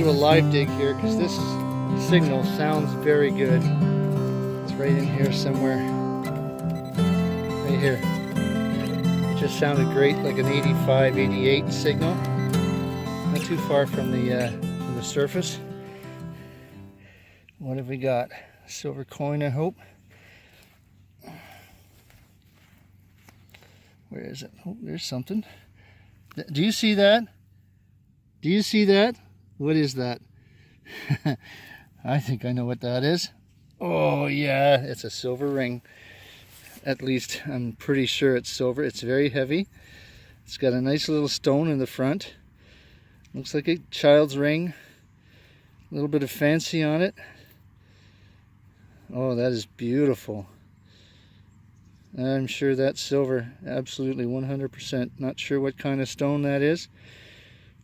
do a live dig here because this signal sounds very good. It's right in here somewhere. Right here. It just sounded great, like an 85, 88 signal. Not too far from the surface. What have we got? Silver coin, I hope. Where is it? Oh, there's something. Do you see that? Do you see that? What is that? I think I know what that is. Oh yeah, it's a silver ring. At least I'm pretty sure it's silver. It's very heavy. It's got a nice little stone in the front. Looks like a child's ring. A little bit of fancy on it. Oh, that is beautiful. I'm sure that's silver. Absolutely 100%. Not sure what kind of stone that is.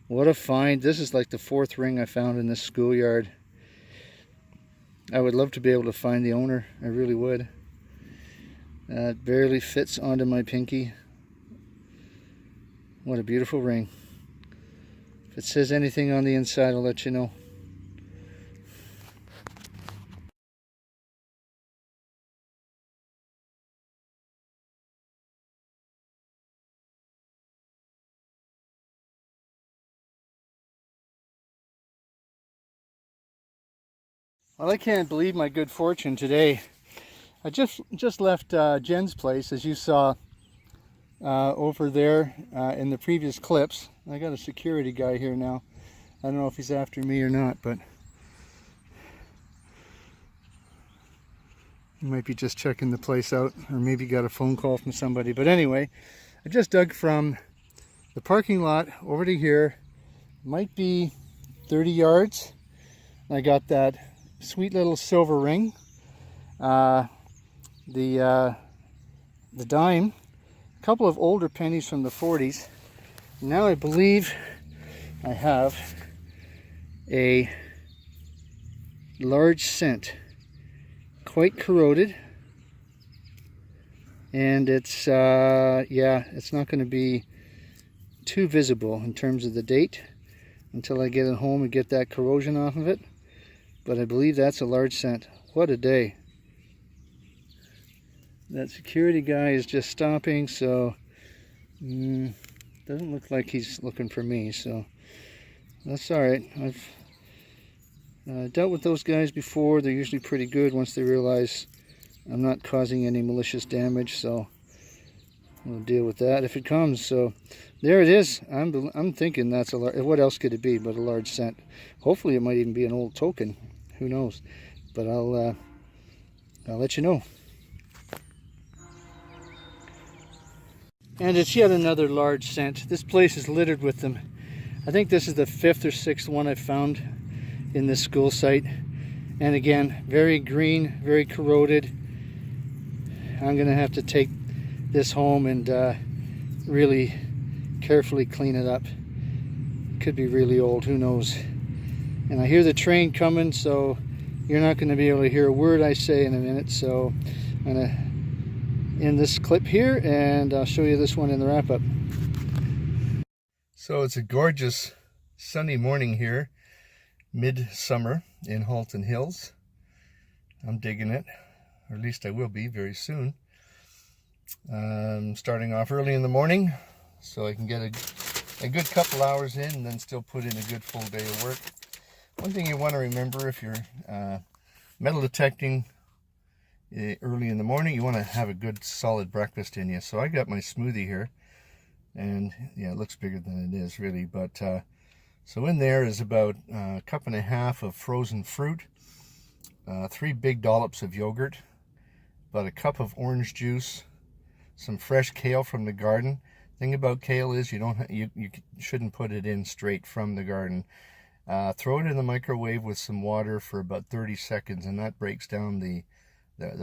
What a find. This is like the 4th ring I found in this schoolyard. I would love to be able to find the owner. I really would. It barely fits onto my pinky. What a beautiful ring. If it says anything on the inside, I'll let you know. Well, I can't believe my good fortune today. I just left Jen's place, as you saw over there in the previous clips. I got a security guy here now. I don't know if he's after me or not, but he might be just checking the place out, or maybe got a phone call from somebody. But anyway, I just dug from the parking lot over to here. Might be 30 yards. I got that sweet little silver ring, the dime, a couple of older pennies from the 40s. Now I believe I have a large cent, quite corroded, and it's yeah, it's not going to be too visible in terms of the date until I get it home and get that corrosion off of it. But I believe that's a large cent. What a day. That security guy is just stopping, so doesn't look like he's looking for me, so that's alright. I've dealt with those guys before. They're usually pretty good once they realize I'm not causing any malicious damage, so we'll deal with that if it comes. So there it is. I'm thinking that's a large. What else could it be but a large cent? Hopefully it might even be an old token. Who knows? But I'll let you know. And it's yet another large cent. This place is littered with them. I think this is the 5th or 6th one I found in this school site. And again, very green, very corroded. I'm gonna have to take this home and really carefully clean it up. Could be really old, who knows? And I hear the train coming, so you're not going to be able to hear a word I say in a minute. So I'm going to end this clip here, and I'll show you this one in the wrap-up. So it's a gorgeous sunny morning here, midsummer in Halton Hills. I'm digging it, or at least I will be very soon. Starting off early in the morning so I can get a good couple hours in and then still put in a good full day of work. One thing you want to remember if you're metal detecting early in the morning, you want to have a good solid breakfast in you. So I got my smoothie here, and yeah, it looks bigger than it is really, but so in there is about a cup and a half of frozen fruit, 3 big dollops of yogurt, about a cup of orange juice, some fresh kale from the garden. Thing about kale is you shouldn't put it in straight from the garden. Throw it in the microwave with some water for about 30 seconds, and that breaks down the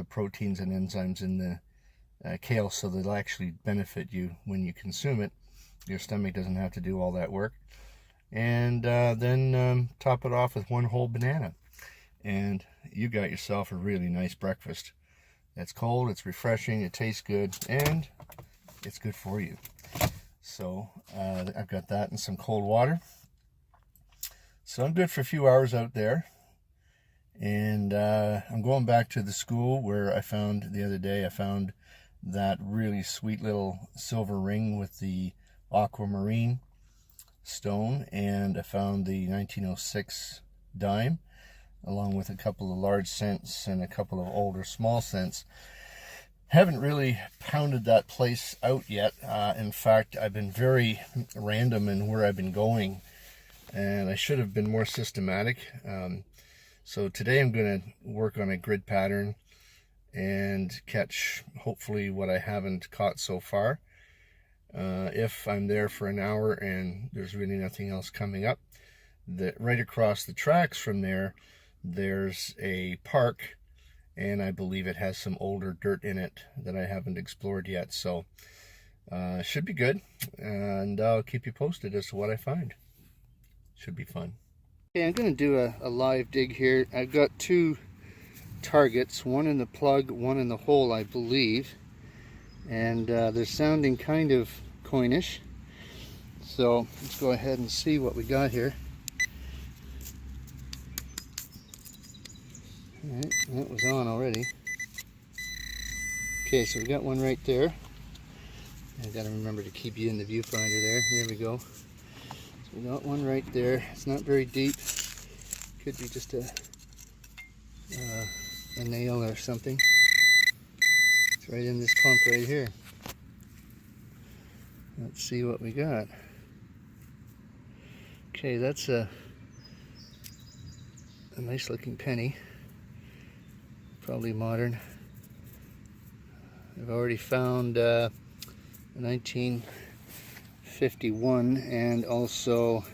proteins and enzymes in the kale, so that it'll actually benefit you when you consume it. Your stomach doesn't have to do all that work. And then top it off with 1 whole banana, and you got yourself a really nice breakfast. It's cold, it's refreshing, it tastes good, and it's good for you. So I've got that and some cold water. So I'm good for a few hours out there. And I'm going back to the school where I found the other day, I found that really sweet little silver ring with the aquamarine stone, and I found the 1906 dime along with a couple of large cents and a couple of older small cents. Haven't really pounded that place out yet. In fact, I've been very random in where I've been going, and I should have been more systematic. So today I'm going to work on a grid pattern and catch hopefully what I haven't caught so far. If I'm there for an hour and there's really nothing else coming up, right across the tracks from there, there's a park, and I believe it has some older dirt in it that I haven't explored yet. So should be good, and I'll keep you posted as to what I find. Should be fun. Okay, I'm going to do a live dig here. I've got two targets, one in the plug, one in the hole, I believe. And they're sounding kind of coinish. So let's go ahead and see what we got here. Alright, that was on already. Okay, so we got one right there. I gotta remember to keep you in the viewfinder there. There we go. We got one right there. It's not very deep. Could be just a nail or something. It's right in this clump right here. Let's see what we got. Okay, that's a nice looking penny. Probably modern. I've already found 1951 and also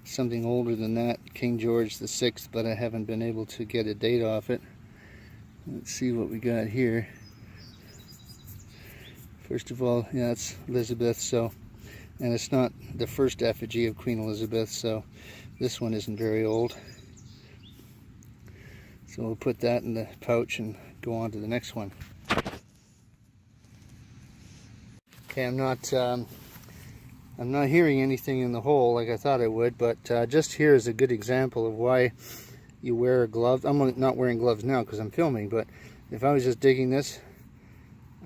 something older than that, King George VI, but I haven't been able to get a date off it. Let's see what we got here. First of all, yeah, it's Elizabeth, so, and it's not the first effigy of Queen Elizabeth, so this one isn't very old. So we'll put that in the pouch and go on to the next one. Okay, I'm not hearing anything in the hole like I thought I would, but just here is a good example of why you wear a glove. I'm not wearing gloves now because I'm filming, but if I was just digging this,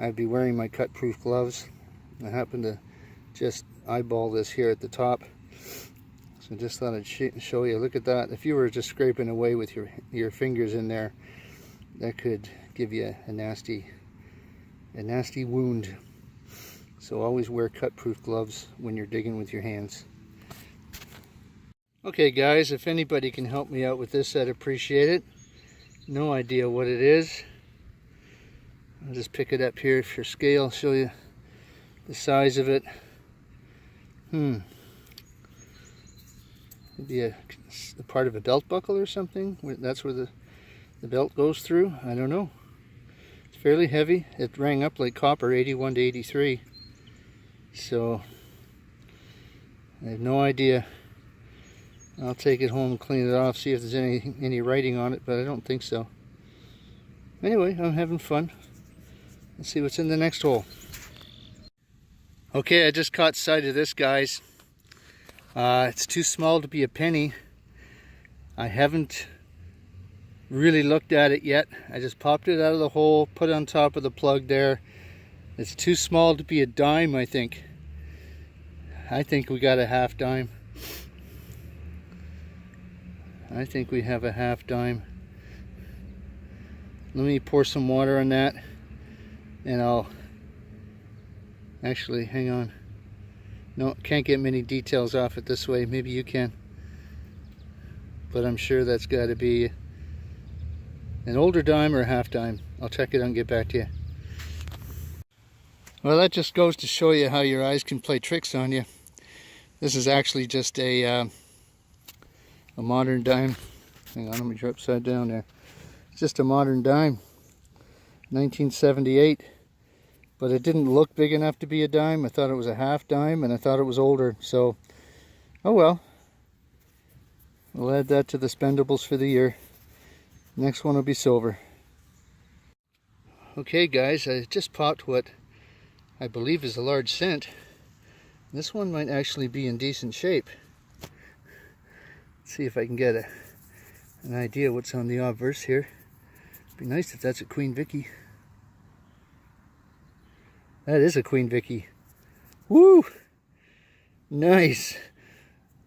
I'd be wearing my cut-proof gloves. I happen to just eyeball this here at the top, so just thought I'd show you. Look at that. If you were just scraping away with your fingers in there, that could give you a nasty wound. So always wear cut-proof gloves when you're digging with your hands. Okay guys, if anybody can help me out with this, I'd appreciate it. No idea what it is. I'll just pick it up here for scale, show you the size of it. Maybe a part of a belt buckle or something. That's where the belt goes through. I don't know. It's fairly heavy. It rang up like copper, 81 to 83. So I have no idea. I'll take it home and clean it off, see if there's any writing on it, but I don't think so. Anyway, I'm having fun. Let's see what's in the next hole. Okay, I just caught sight of this, guys. It's too small to be a penny. I haven't really looked at it yet. I just popped it out of the hole, put it on top of the plug there. It's too small to be a dime, I think. I think we got a half dime. I think we have a half dime. Let me pour some water on that, and I'll actually, hang on. No, can't get many details off it this way. Maybe you can. But I'm sure that's got to be an older dime or a half dime. I'll check it out and get back to you. Well, that just goes to show you how your eyes can play tricks on you. This is actually just a modern dime. Hang on, let me drop upside down there. It's just a modern dime, 1978. But it didn't look big enough to be a dime. I thought it was a half dime, and I thought it was older. So, oh well. We'll add that to the spendables for the year. Next one will be silver. Okay guys, I just popped what I believe is a large cent. This one might actually be in decent shape. see if I can get an idea what's on the obverse here. Be nice if that's a Queen Vicky. That is a Queen Vicky. Woo! Nice.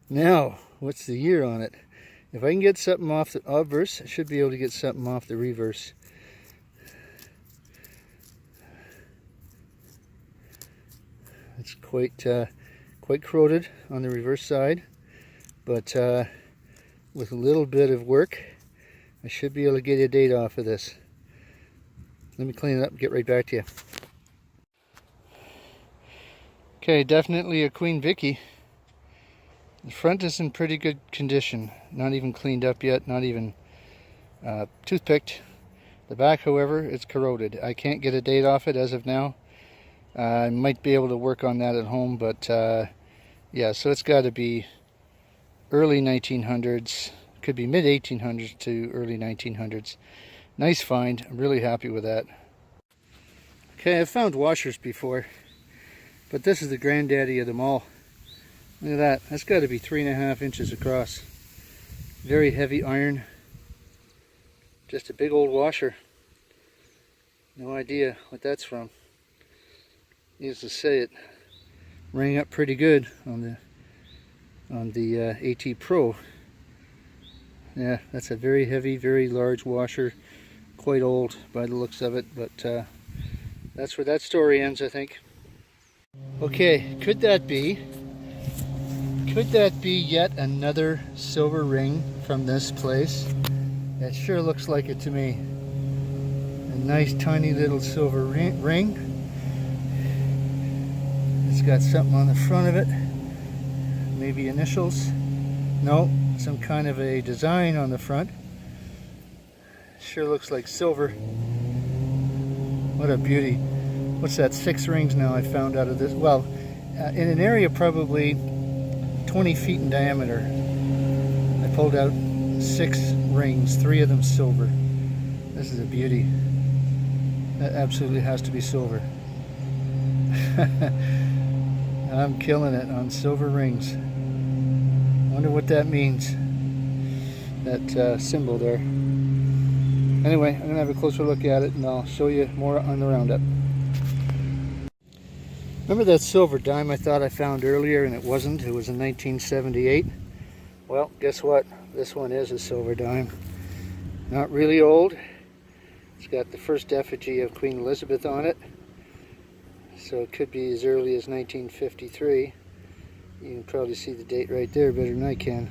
Now, what's the year on it? If I can get something off the obverse, I should be able to get something off the reverse. It's quite corroded on the reverse side, but with a little bit of work, I should be able to get a date off of this. Let me clean it up and get right back to you. Okay, definitely a Queen Vicky. The front is in pretty good condition, not even cleaned up yet, not even toothpicked. The back, however, is corroded. I can't get a date off it as of now. I might be able to work on that at home, but yeah, so it's got to be early 1900s, could be mid 1800s to early 1900s. Nice find. I'm really happy with that. Okay, I've found washers before, but this is the granddaddy of them all. Look at that. That's got to be 3.5 inches across. Very heavy iron. Just a big old washer. No idea what that's from. Needless to say, it rang up pretty good on the AT Pro. Yeah, that's a very heavy, very large washer. Quite old by the looks of it, but that's where that story ends, I think. Okay, could that be yet another silver ring from this place? It sure looks like it to me. A nice tiny little silver ring. It's got something on the front of it. Maybe initials. No, some kind of a design on the front. Sure looks like silver. What a beauty. What's that, 6 rings now I found out of this? Well, in an area probably 20 feet in diameter. I pulled out 6 rings, 3 of them silver. This is a beauty. That absolutely has to be silver. I'm killing it on silver rings. Wonder what that means. That symbol there. Anyway, I'm going to have a closer look at it and I'll show you more on the roundup. Remember that silver dime I thought I found earlier and it wasn't? It was in 1978. Well, guess what? This one is a silver dime. Not really old. It's got the first effigy of Queen Elizabeth on it. So it could be as early as 1953. You can probably see the date right there better than I can.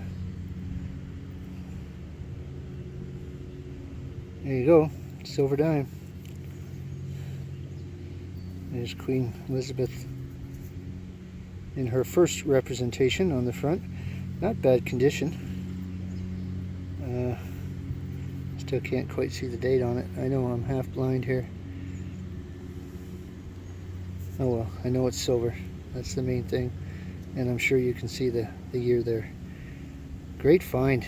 There you go, silver dime. There's Queen Elizabeth in her first representation on the front. Not bad condition. Still can't quite see the date on it. I know I'm half blind here. Oh well, I know it's silver. That's the main thing. And I'm sure you can see the year there. Great find.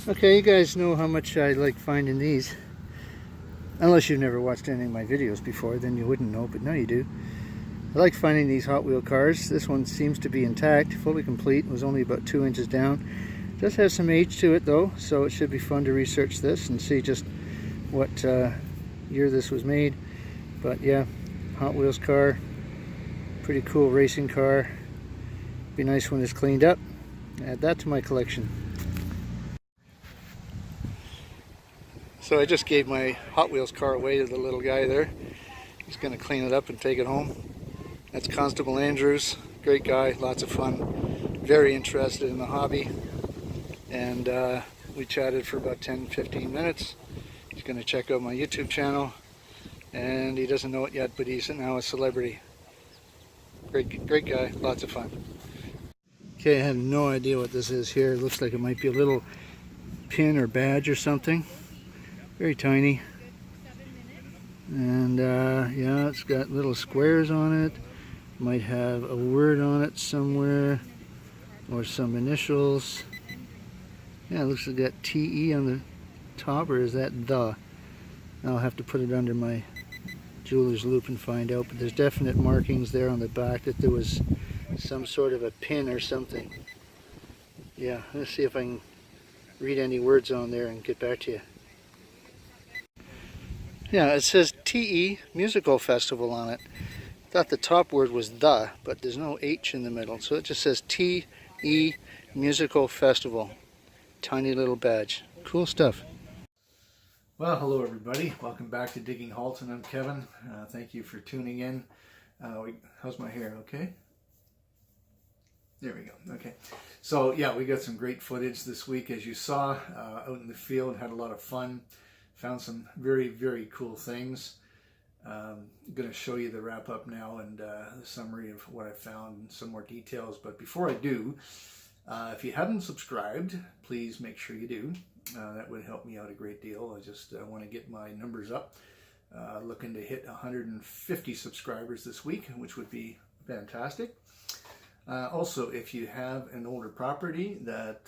Okay, you guys know how much I like finding these. Unless you've never watched any of my videos before, then you wouldn't know, but now you do. I like finding these Hot Wheel cars. This one seems to be intact, fully complete. It was only about 2 inches down. Does have some age to it though, so it should be fun to research this and see just what year this was made. But yeah, Hot Wheels car. Pretty cool racing car. Be nice when it's cleaned up. Add that to my collection. So I just gave my Hot Wheels car away to the little guy there. He's going to clean it up and take it home. That's Constable Andrews. Great guy, lots of fun. Very interested in the hobby. And we chatted for about 10-15 minutes. He's going to check out my YouTube channel. And he doesn't know it yet, but he's now a celebrity. Great guy, lots of fun. Okay, I have no idea what this is here. It looks like it might be a little pin or badge or something. Very tiny. And yeah, it's got little squares on it. Might have a word on it somewhere. Or some initials. Yeah, it looks like that TE on the top, or is that the? I'll have to put it under my jeweler's loop and find out, but there's definite markings there on the back that there was some sort of a pin or something. Yeah, let's see if I can read any words on there and get back to you. Yeah, it says TE Musical Festival on it. I thought the top word was the, but there's no H in the middle, so it just says TE Musical Festival. Tiny little badge. Cool stuff. Well, hello everybody. Welcome back to Digging Halton. I'm Kevin. Thank you for tuning in. How's my hair? Okay? There we go. Okay. So yeah, we got some great footage this week, as you saw, out in the field. Had a lot of fun. Found some very, very cool things. I'm going to show you the wrap up now and the summary of what I found and some more details. But before I do, if you haven't subscribed, please make sure you do. That would help me out a great deal. I just want to get my numbers up. Looking to hit 150 subscribers this week, which would be fantastic. Also, if you have an older property that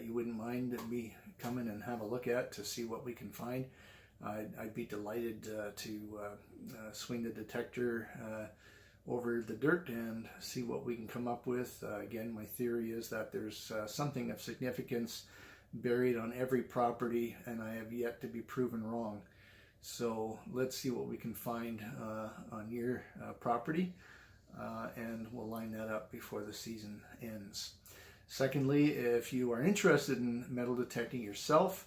you wouldn't mind me coming and have a look at to see what we can find, I'd be delighted to swing the detector over the dirt and see what we can come up with. Again, my theory is that there's something of significance buried on every property, and I have yet to be proven wrong. So let's see what we can find on your property, and we'll line that up before the season ends. Secondly, if you are interested in metal detecting yourself,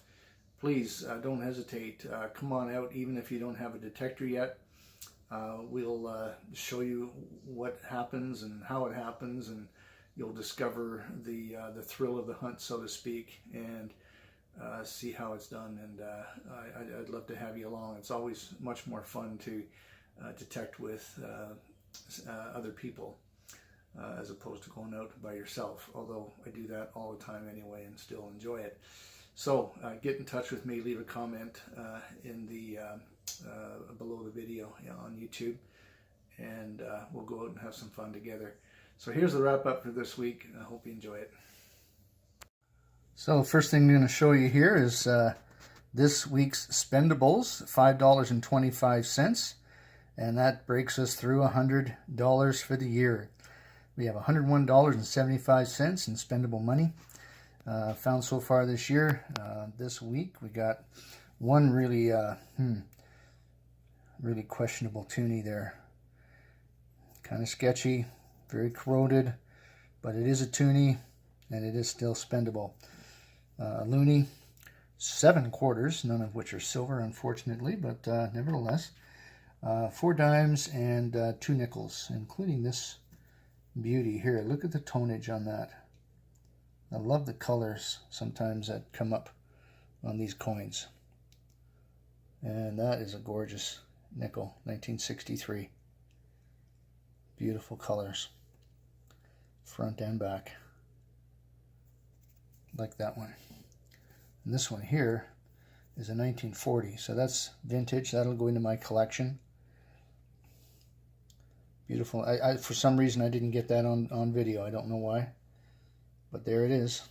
please don't hesitate. Come on out, even if you don't have a detector yet. We'll show you what happens and how it happens, and you'll discover the thrill of the hunt, so to speak, and see how it's done. And I'd love to have you along. It's always much more fun to detect with other people as opposed to going out by yourself, although I do that all the time anyway and still enjoy it. So get in touch with me, leave a comment in the below the video on YouTube, and we'll go out and have some fun together. So here's the wrap up for this week. I hope you enjoy it. So first thing I'm going to show you here is this week's spendables, $5.25, and that breaks us through $100 for the year. We have $101.75 in spendable money found so far this year. This week we got one really really questionable toonie there. Kind of sketchy, very corroded, but it is a toonie and it is still spendable. Loonie, 7 quarters, none of which are silver, unfortunately, but nevertheless, 4 dimes and 2 nickels, including this beauty here. Look at the tonnage on that. I love the colors sometimes that come up on these coins. And that is a gorgeous nickel, 1963. Beautiful colors, front and back. Like that one. And this one here is a 1940, so that's vintage. That'll go into my collection. Beautiful. I for some reason I didn't get that on video. I don't know why, but there it is,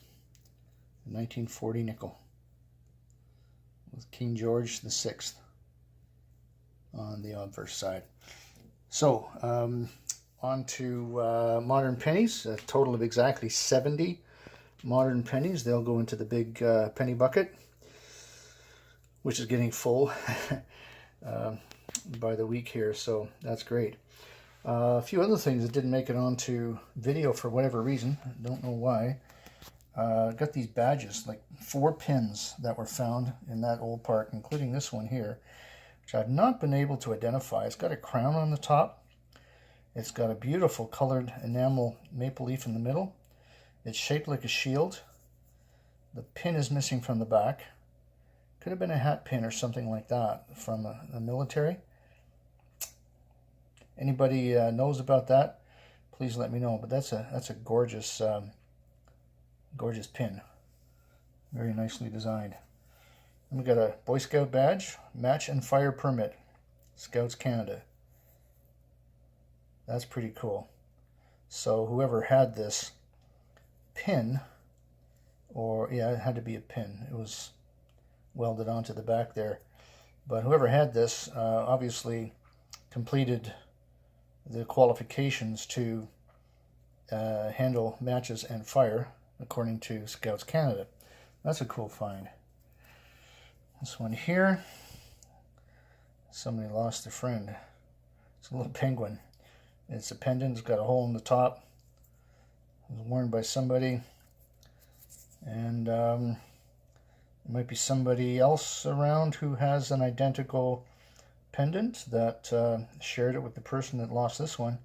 a 1940 nickel with King George VI on the obverse side. So on to modern pennies, a total of exactly 70 modern pennies. They'll go into the big penny bucket, which is getting full by the week here, so that's great. A few other things that didn't make it onto video for whatever reason, I don't know why. Got these badges, like 4 pins that were found in that old park, including this one here, which I've not been able to identify. It's got a crown on the top. It's got a beautiful colored enamel maple leaf in the middle. It's shaped like a shield. The pin is missing from the back. Could have been a hat pin or something like that from a military. Anybody knows about that, please let me know. But that's a gorgeous gorgeous pin. Very nicely designed. And we got a Boy Scout badge, match and fire permit, Scouts Canada. That's pretty cool. So whoever had this pin, or yeah, it had to be a pin. It was welded onto the back there. But whoever had this obviously completed the qualifications to handle matches and fire. according to Scouts Canada. That's a cool find. This one here, somebody lost a friend. It's a little penguin. It's a pendant. It's got a hole in the top. It was worn by somebody. And there might be somebody else around who has an identical pendant that shared it with the person that lost this one.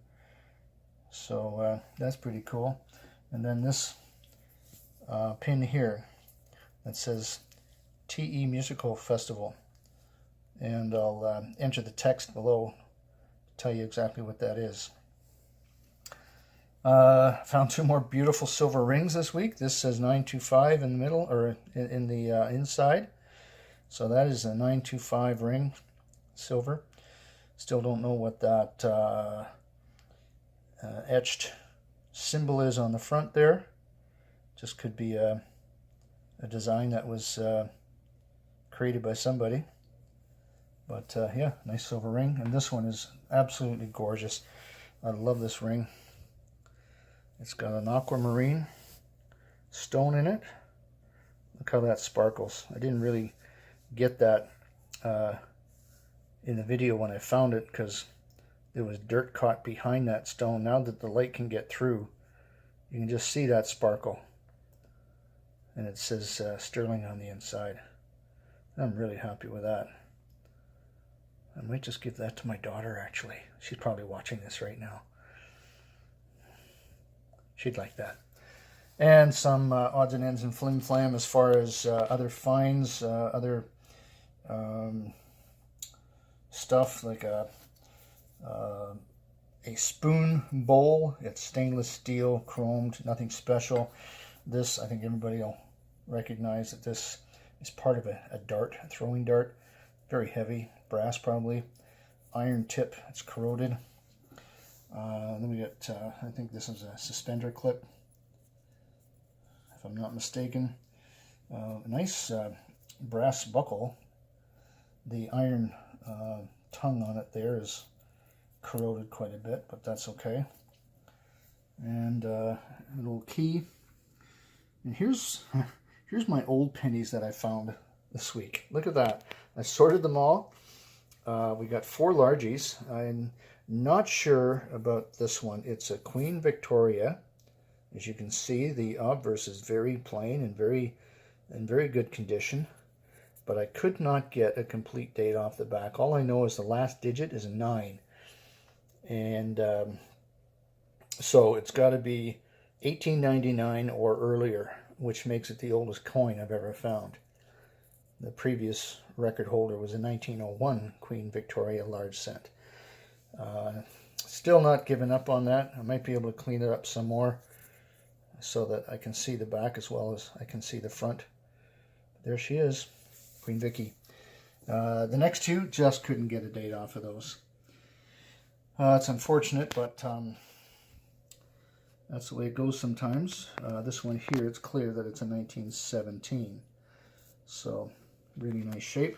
So that's pretty cool. And then this pin here that says TE Musical Festival. And I'll enter the text below to tell you exactly what that is. Found two more beautiful silver rings this week. This says 925 in the middle, or in the inside. So that is a 925 ring, silver. Still don't know what that etched symbol is on the front there. Just could be a design that was created by somebody. But yeah, nice silver ring. And this one is absolutely gorgeous. I love this ring. It's got an aquamarine stone in it. Look how that sparkles. I didn't really get that in the video when I found it because there was dirt caught behind that stone. Now that the light can get through, you can just see that sparkle. And it says sterling on the inside. I'm really happy with that. I might just give that to my daughter, actually. She's probably watching this right now. She'd like that. And some odds and ends and flim flam as far as other finds, other stuff like a spoon bowl. It's stainless steel, chromed, nothing special. This, I think everybody will recognize that this is part of a dart, a throwing dart. Very heavy, brass probably. Iron tip, it's corroded. Then we got, I think this is a suspender clip, if I'm not mistaken. A nice brass buckle. The iron tongue on it there is corroded quite a bit, but that's okay. And a little key. And here's my old pennies that I found this week. Look at that. I sorted them all. We got 4 largies. I'm not sure about this one. It's a Queen Victoria. As you can see, the obverse is very plain and in very good condition. But I could not get a complete date off the back. All I know is the last digit is a 9. And so it's got to be 1899 or earlier, which makes it the oldest coin I've ever found. The previous record holder was a 1901 Queen Victoria large cent. Still not giving up on that. I might be able to clean it up some more so that I can see the back as well as I can see the front. There she is, Queen Vicky. The next two, just couldn't get a date off of those. It's unfortunate, but that's the way it goes sometimes. This one here, it's clear that it's a 1917. So, really nice shape.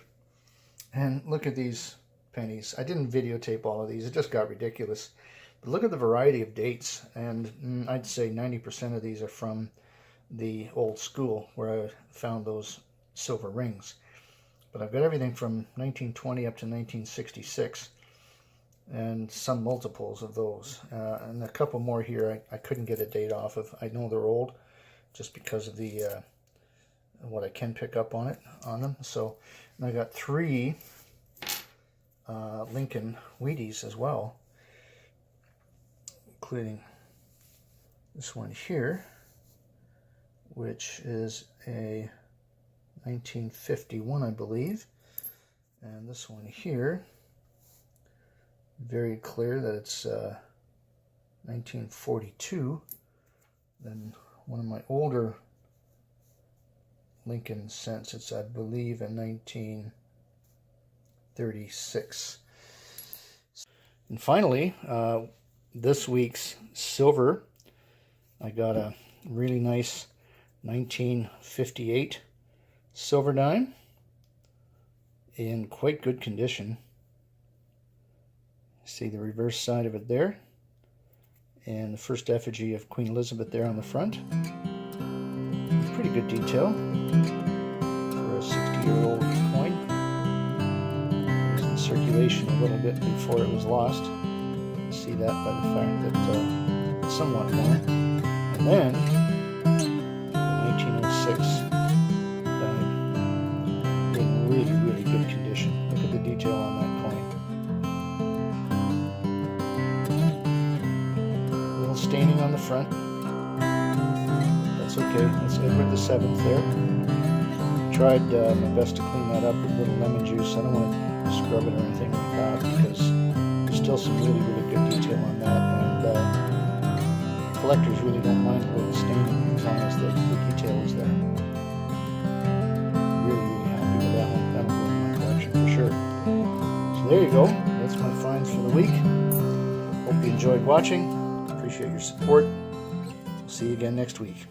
And look at these pennies. I didn't videotape all of these. It just got ridiculous. But look at the variety of dates. And I'd say 90% of these are from the old school where I found those silver rings. But I've got everything from 1920 up to 1966. And some multiples of those. And a couple more here I couldn't get a date off of. I know they're old just because of the what I can pick up on them. So and I got 3 Lincoln Wheaties as well, including this one here, which is a 1951, I believe, and this one here, very clear that it's 1942. Then one of my older Lincoln cents, it's I believe in 1936. And finally, this week's silver, I got a really nice 1958 silver dime in quite good condition. See the reverse side of it there, and the first effigy of Queen Elizabeth there on the front. pretty good detail for a 60-year-old coin. It was in circulation a little bit before it was lost. You see that by the fact that it's somewhat worn. And then, in 1906, died in really, really good condition. Look at the detail on that coin. A little staining on the front. That's okay. That's Edward VII there. Tried my best to clean that up with a little lemon juice. I don't want to scrub it or anything like that because there's still some really, really good detail on that. And collectors really don't mind a little staining as long as the detail is there. Really, really happy with that one. That'll go in my collection for sure. So there you go. That's my finds for the week. Hope you enjoyed watching. Appreciate your support. See you again next week.